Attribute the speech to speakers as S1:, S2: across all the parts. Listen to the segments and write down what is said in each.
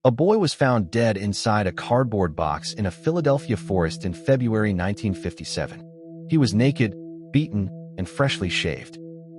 S1: A boy was found dead inside a cardboard box in a Philadelphia forest in February 1957. He was naked, beaten, and freshly shaved.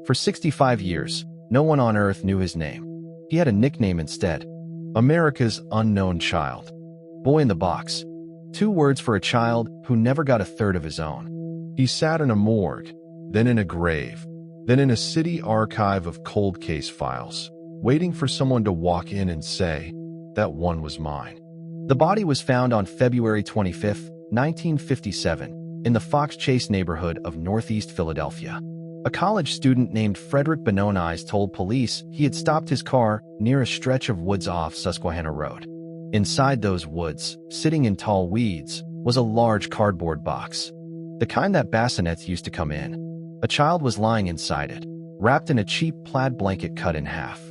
S1: For 65 years, no one on Earth knew his name. He had a nickname instead: America's Unknown Child. Boy in the box. 2 words for a child who never got a third of his own. He sat in a morgue, then in a grave, then in a city archive of cold case files, waiting for someone to walk in and say, "That one was mine." The body was found on February 25, 1957, in the Fox Chase neighborhood of Northeast Philadelphia. A college student named Frederick Benonies told police he had stopped his car near a stretch of woods off Susquehanna Road. Inside those woods, sitting in tall weeds, was a large cardboard box, the kind that bassinets used to come in. A child was lying inside it, wrapped in a cheap plaid blanket cut in half.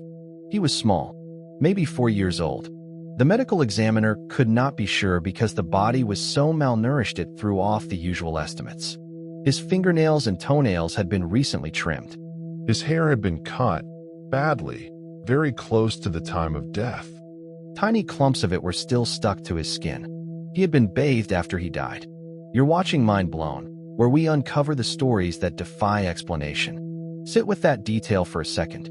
S1: He was small, maybe 4 years old. The medical examiner could not be sure because the body was so malnourished it threw off the usual estimates. His fingernails and toenails had been recently trimmed. His hair had been cut, badly, very close to the time of death. Tiny clumps of it were still stuck to his skin. He had been bathed after he died. You're watching Mind Blown, where we uncover the stories that defy explanation. Sit with that detail for a second.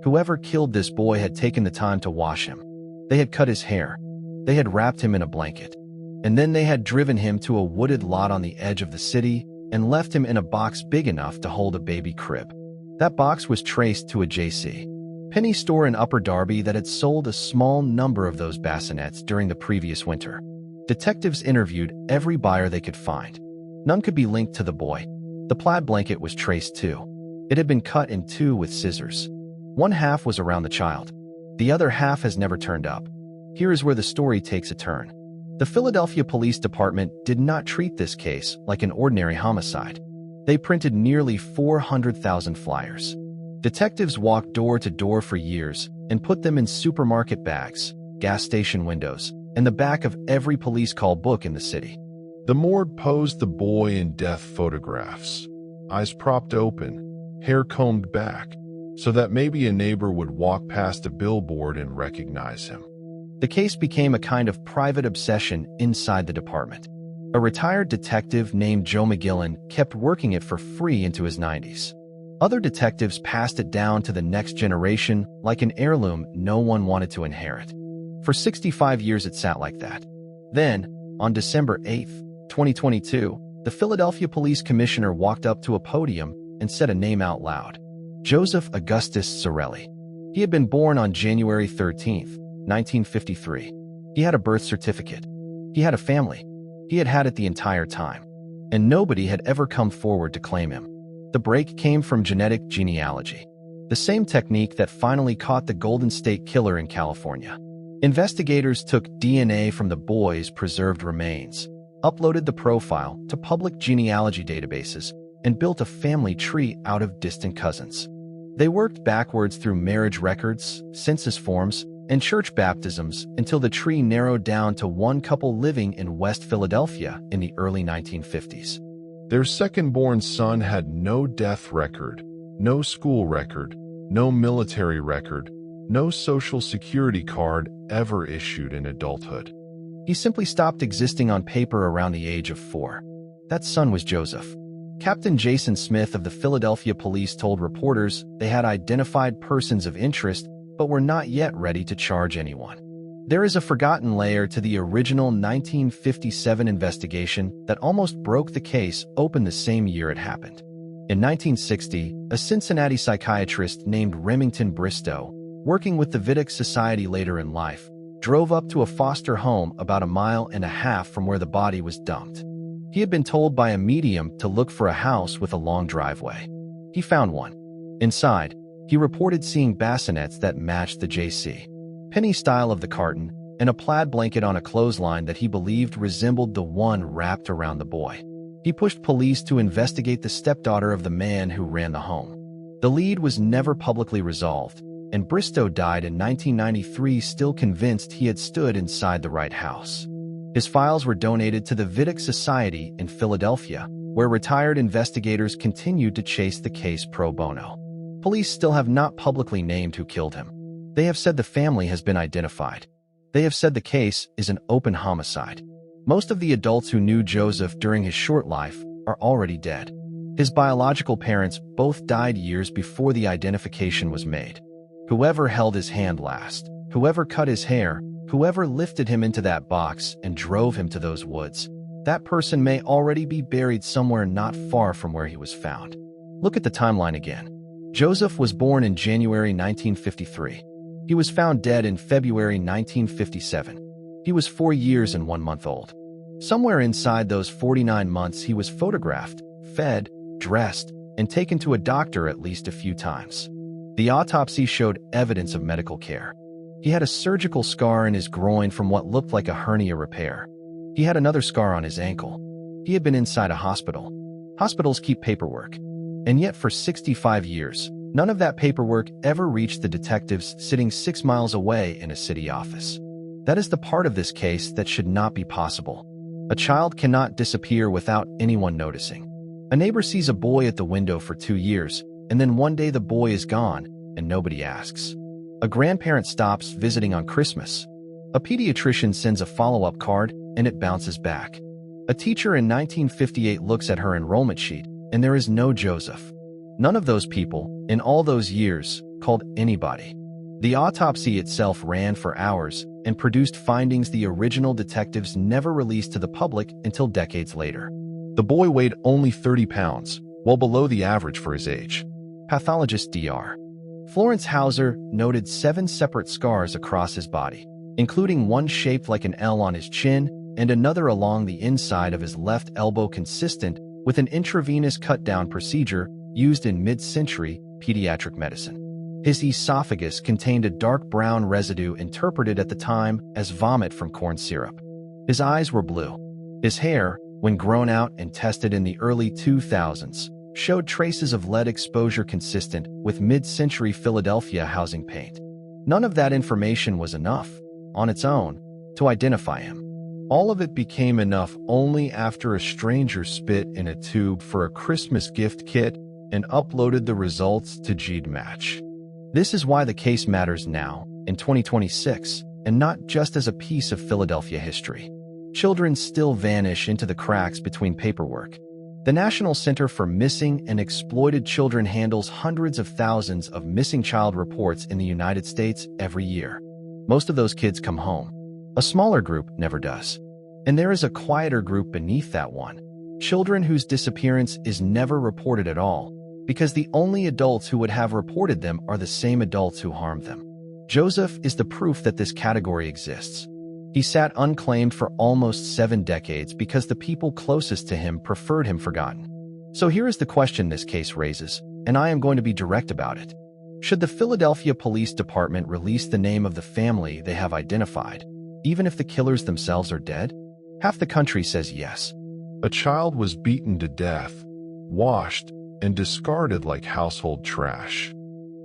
S1: Whoever killed this boy had taken the time to wash him. They had cut his hair. They had wrapped him in a blanket. And then they had driven him to a wooded lot on the edge of the city and left him in a box big enough to hold a baby crib. That box was traced to a J.C. Penney store in Upper Darby that had sold a small number of those bassinets during the previous winter. Detectives interviewed every buyer they could find. None could be linked to the boy. The plaid blanket was traced too. It had been cut in 2 with scissors. One half was around the child. The other half has never turned up. Here is where the story takes a turn. The Philadelphia Police Department did not treat this case like an ordinary homicide. They printed nearly 400,000 flyers. Detectives walked door to door for years and put them in supermarket bags, gas station windows, and the back of every police call book in the city. The morgue posed the boy in death photographs, eyes propped open, hair combed back, so that maybe a neighbor would walk past a billboard and recognize him. The case became a kind of private obsession inside the department. A retired detective named Joe McGillen kept working it for free into his 90s. Other detectives passed it down to the next generation like an heirloom no one wanted to inherit. For 65 years it sat like that. Then, on December 8, 2022, the Philadelphia Police Commissioner walked up to a podium and said a name out loud: Joseph Augustus Sorelli. He had been born on January 13, 1953. He had a birth certificate. He had a family. He had had it the entire time. And nobody had ever come forward to claim him. The break came from genetic genealogy, the same technique that finally caught the Golden State Killer in California. Investigators took DNA from the boy's preserved remains, uploaded the profile to public genealogy databases, and built a family tree out of distant cousins. They worked backwards through marriage records, census forms, and church baptisms until the tree narrowed down to one couple living in West Philadelphia in the early 1950s. Their second-born son had no death record, no school record, no military record, no social security card ever issued in adulthood. He simply stopped existing on paper around the age of 4. That son was Joseph. Captain Jason Smith of the Philadelphia Police told reporters they had identified persons of interest but were not yet ready to charge anyone. There is a forgotten layer to the original 1957 investigation that almost broke the case open the same year it happened. In 1960, a Cincinnati psychiatrist named Remington Bristow, working with the Vidic Society later in life, drove up to a foster home about 1.5 miles from where the body was dumped. He had been told by a medium to look for a house with a long driveway. He found one. Inside, he reported seeing bassinets that matched the J.C. Penney style of the carton and a plaid blanket on a clothesline that he believed resembled the one wrapped around the boy. He pushed police to investigate the stepdaughter of the man who ran the home. The lead was never publicly resolved, and Bristow died in 1993 still convinced he had stood inside the right house. His files were donated to the Vidic Society in Philadelphia, where retired investigators continued to chase the case pro bono. Police still have not publicly named who killed him. They have said the family has been identified. They have said the case is an open homicide. Most of the adults who knew Joseph during his short life are already dead. His biological parents both died years before the identification was made. Whoever held his hand last, whoever cut his hair, whoever lifted him into that box and drove him to those woods, that person may already be buried somewhere not far from where he was found. Look at the timeline again. Joseph was born in January 1953. He was found dead in February 1957. He was 4 years and 1 month old. Somewhere inside those 49 months, he was photographed, fed, dressed, and taken to a doctor at least a few times. The autopsy showed evidence of medical care. He had a surgical scar in his groin from what looked like a hernia repair. He had another scar on his ankle. He had been inside a hospital. Hospitals keep paperwork. And yet for 65 years, none of that paperwork ever reached the detectives sitting 6 miles away in a city office. That is the part of this case that should not be possible. A child cannot disappear without anyone noticing. A neighbor sees a boy at the window for 2 years, and then one day the boy is gone, and nobody asks. A grandparent stops visiting on Christmas. A pediatrician sends a follow-up card, and it bounces back. A teacher in 1958 looks at her enrollment sheet, and there is no Joseph. None of those people, in all those years, called anybody. The autopsy itself ran for hours and produced findings the original detectives never released to the public until decades later. The boy weighed only 30 pounds, well below the average for his age. Pathologist Dr. Florence Hauser noted 7 separate scars across his body, including one shaped like an L on his chin and another along the inside of his left elbow consistent with an intravenous cut-down procedure used in mid-century pediatric medicine. His esophagus contained a dark brown residue interpreted at the time as vomit from corn syrup. His eyes were blue. His hair, when grown out and tested in the early 2000s, showed traces of lead exposure consistent with mid-century Philadelphia housing paint. None of that information was enough, on its own, to identify him. All of it became enough only after a stranger spit in a tube for a Christmas gift kit and uploaded the results to GEDmatch. This is why the case matters now, in 2026, and not just as a piece of Philadelphia history. Children still vanish into the cracks between paperwork. The National Center for Missing and Exploited Children handles hundreds of thousands of missing child reports in the United States every year. Most of those kids come home. A smaller group never does. And there is a quieter group beneath that one. Children whose disappearance is never reported at all, because the only adults who would have reported them are the same adults who harmed them. Joseph is the proof that this category exists. He sat unclaimed for almost 7 decades because the people closest to him preferred him forgotten. So here is the question this case raises, and I am going to be direct about it. Should the Philadelphia Police Department release the name of the family they have identified, even if the killers themselves are dead? Half the country says yes.
S2: A child was beaten to death, washed, and discarded like household trash.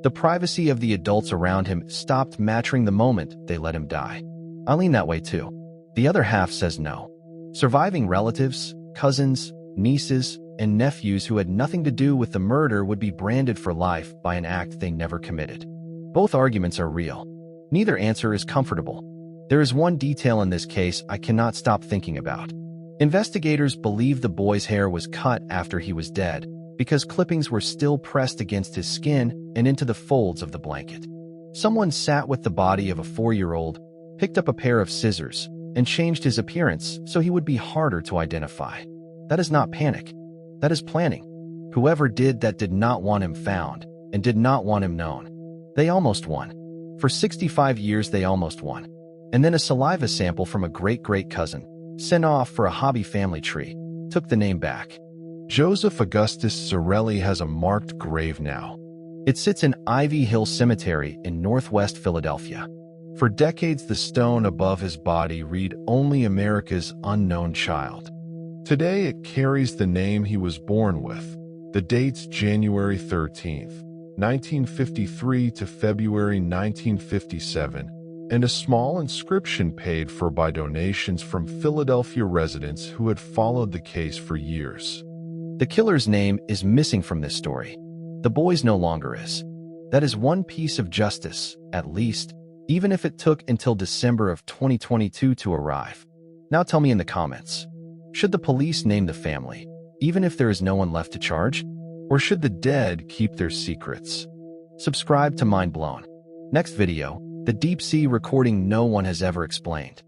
S1: The privacy of the adults around him stopped matching the moment they let him die. I lean that way too. The other half says no. Surviving relatives, cousins, nieces, and nephews who had nothing to do with the murder would be branded for life by an act they never committed. Both arguments are real. Neither answer is comfortable. There is one detail in this case I cannot stop thinking about. Investigators believe the boy's hair was cut after he was dead because clippings were still pressed against his skin and into the folds of the blanket. Someone sat with the body of a 4-year-old, picked up a pair of scissors, and changed his appearance so he would be harder to identify. That is not panic. That is planning. Whoever did that did not want him found and did not want him known. They almost won. For 65 years they almost won. And then a saliva sample from a great-great-cousin, sent off for a hobby family tree, took the name back.
S2: Joseph Augustus Zarelli has a marked grave now.
S1: It sits in Ivy Hill Cemetery in northwest Philadelphia.
S2: For decades, the stone above his body read "Only America's Unknown Child." Today, it carries the name he was born with. The dates January 13th, 1953 to February 1957, and a small inscription paid for by donations from Philadelphia residents who had followed the case for years.
S1: The killer's name is missing from this story. The boy's no longer is. That is one piece of justice, at least, even if it took until December of 2022 to arrive. Now tell me in the comments, should the police name the family, even if there is no one left to charge? Or should the dead keep their secrets? Subscribe to Mind Blown. Next video, the deep sea recording no one has ever explained.